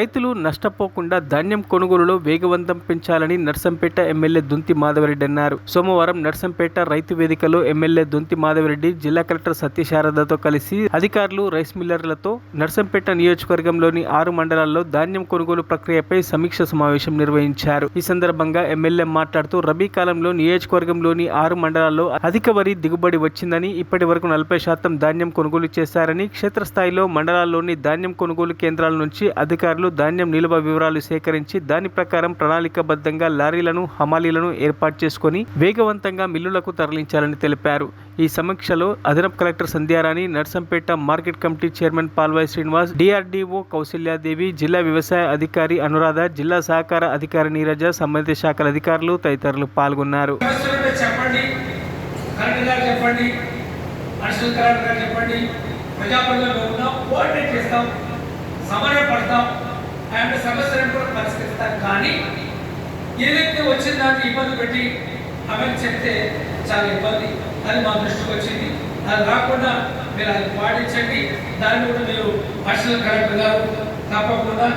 రైతులు నష్టపోకుండా ధాన్యం కొనుగోలులో వేగవంతం పెంచాలని నర్సంపేట ఎమ్మెల్యే దొంతి మాధవరెడ్డి అన్నారు. సోమవారం నర్సంపేట రైతు వేదికలో ఎమ్మెల్యే దొంతి మాధవరెడ్డి జిల్లా కలెక్టర్ సత్యశారదతో కలిసి అధికారులు, రైస్ మిల్లర్లతో నర్సంపేట నియోజకవర్గంలోని 6 మండలాల్లో ధాన్యం కొనుగోలు ప్రక్రియపై సమీక్ష సమావేశం నిర్వహించారు. ఈ సందర్భంగా ఎమ్మెల్యే మాట్లాడుతూ రబీ కాలంలో నియోజకవర్గంలోని 6 మండలాల్లో అధిక వరి దిగుబడి వచ్చిందని, ఇప్పటి వరకు 40% ధాన్యం కొనుగోలు చేశారని, క్షేత్రస్థాయిలో మండలాల్లోని ధాన్యం కొనుగోలు కేంద్రాల నుంచి అధికారులు ధాన్యం నిల్వ వివరాలు సేకరించి దాని ప్రకారం ప్రణాళికాబద్ధంగా లారీలను, హమాలీలను ఏర్పాటు చేసుకుని వేగవంతంగా మిల్లులకు తరలించాలని తెలిపారు. ఈ సమీక్షలో అదనపు collector Sandhyarani, Narsampet market committee chairman Palvai Srinivas, DRDO Kausalya Devi, జిల్లా వ్యవసాయ అధికారి అనురాధ, జిల్లా సహకార అధికారి నీరజ, సంబంధిత శాఖల అధికారులు తదితరులు పాల్గొన్నారు. సమరపడతాం అండ్ సమస్యలను కూడా పరిష్కరిస్తాం. కానీ ఏదైతే వచ్చిన దాన్ని ఇబ్బంది పెట్టి అమలు చెప్తే చాలా ఇబ్బంది. అది మా దృష్టికి వచ్చింది. అది రాకుండా మీరు అది పాటించండి. దాన్ని కూడా మీరు అడిషనల్ కలెక్టర్ గారు తప్పకుండా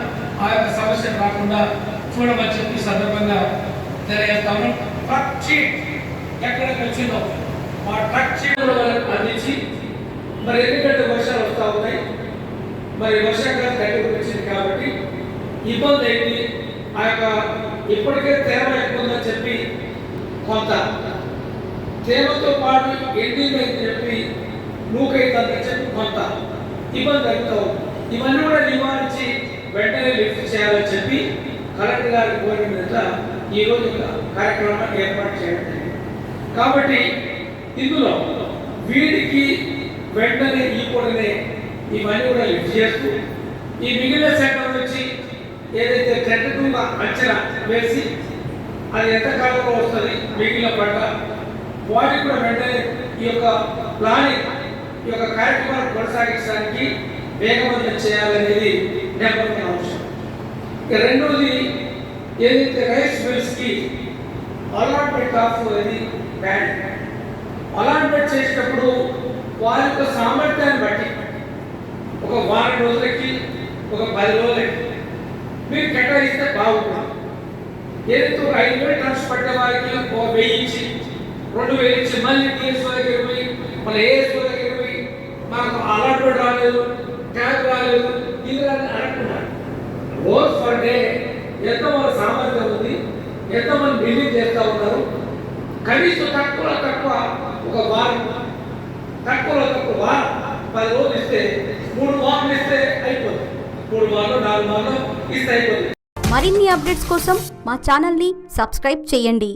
ఆ యొక్క సమస్యను రాకుండా చూడమని చెప్పి సందర్భంగా తెలియజేస్తాము. ట్రక్ షీట్ ఎక్కడికి వచ్చిందో మా ట్రక్ షీట్ వాళ్ళకి అందించి, మరి ఎందుకంటే వర్షాలు వస్తూ ఉన్నాయి, మరి వర్షాకాలం దగ్గరకు వచ్చింది కాబట్టి ఇబ్బంది అయింది. ఆ యొక్క ఇప్పటికే తేమ ఎక్కువ ఉందని చెప్పి కొంత తేమతో పాటు ఎండిందని చెప్పి నూకైతుందని చెప్పి కొంత ఇబ్బంది అవుతావు. ఇవన్నీ కూడా నివారించి వెంటనే లిఫ్ట్ చేయాలని చెప్పి కలెక్టర్ గారి కోరిక మీద ఈరోజు కార్యక్రమాన్ని ఏర్పాటు చేయడం. కాబట్టి ఇందులో వీడికి వెంటనే ఈ పొడినే ఇవన్నీ కూడా లిఫ్ట్ చేస్తూ ఈ మిగిలిన సెక్టర్ నుంచి ఏదైతే టెంటటివ్గా అంచనా వేసి అది ఎంత కాలంలో వస్తుంది మిగిలిన పంట, వాటికి కూడా వెంటనే ఈ యొక్క ప్లానింగ్, ఈ యొక్క కార్యక్రమాన్ని కొనసాగించడానికి వేగవంతం చేయాలనేది నేపథ్య అంశం. రెండోది ఏదైతే రైస్ మిల్స్కి అలాట్మెంట్ ఆఫ్ ఇది బ్యాండ్ అలాట్మెంట్ చేసేటప్పుడు వారి యొక్క సామర్థ్యాన్ని బట్టి ఒక వారం రోజులకి, ఒక 10 రోజులకి మీరు కేటాయిస్తే బాగుంటుంది. ఏదైతే 5,000 టన్స్ పట్టే వారికి 1,000 ఇచ్చి 2,000 ఇచ్చి మళ్ళీ టీఎస్ దగ్గర పోయి మళ్ళీ ఏఎస్ దగ్గర పోయి మాకు అలాట్మెంట్ రాలేదు, ట్యాగ్ రాలేదు, ఇది అనుకున్నారు. రోజు పర్ డే ఎంతమంది సామర్థ్యం ఉంది, ఎంతమంది బిల్డింగ్ చేస్తూ ఉన్నారు, కనీసం తక్కువ ఒక వారం, తక్కువ 10 రోజులు ఇస్తే 3 వారాలు ఇస్తే అయిపోతుంది. 3 వారాలు 4 వారాలు ఇస్తే అయిపోతుంది. మరిన్ని అప్డేట్స్ కోసం మా ఛానల్ని సబ్స్క్రైబ్ చేయండి.